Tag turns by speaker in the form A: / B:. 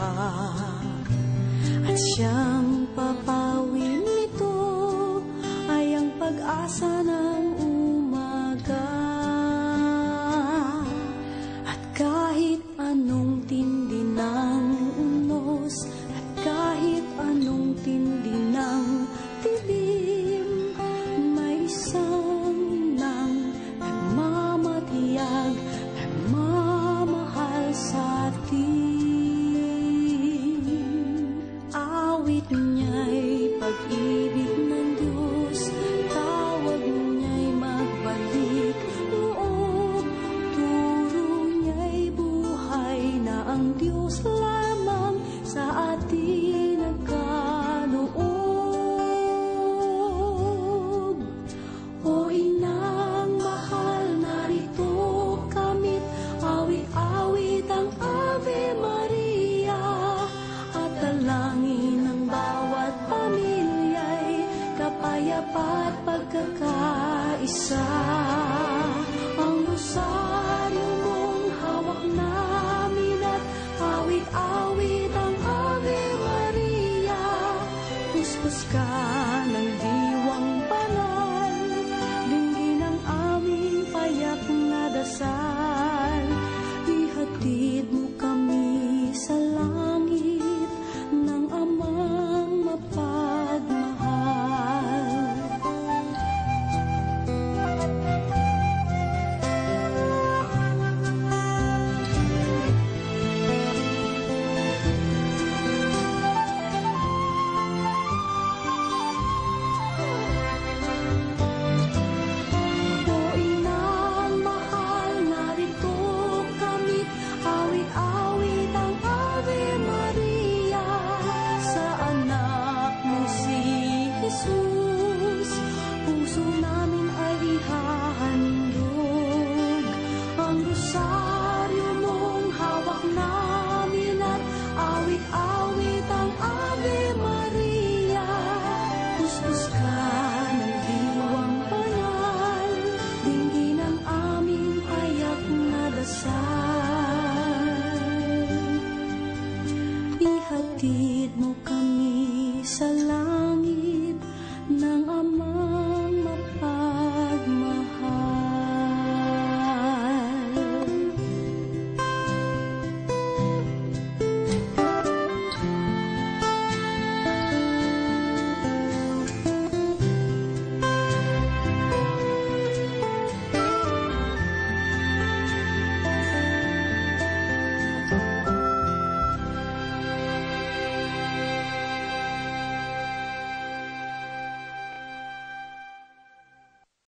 A: lahat. At siyang papawi nito ay ang pag-asa ng umaga. At kahit anong tindi ng unos, at kahit anong tindi ng dilim, may isang nang nagmamatiyag, nagmamahal sa atin. Awit niya'y pag-ibig ng Diyos, tawag niya'y magbalik loob, turo niya'y buhay na ang Diyos lamang sa atin nagkaloob. O inang mahal, narito kamit, awit-awit ang Ave Maria, at dalangin ng bawat pamilya'y kapayapa at pagkakaisa. Ang rosaryo mong hawak namin at awit-awit ang Ave Maria, puspos ka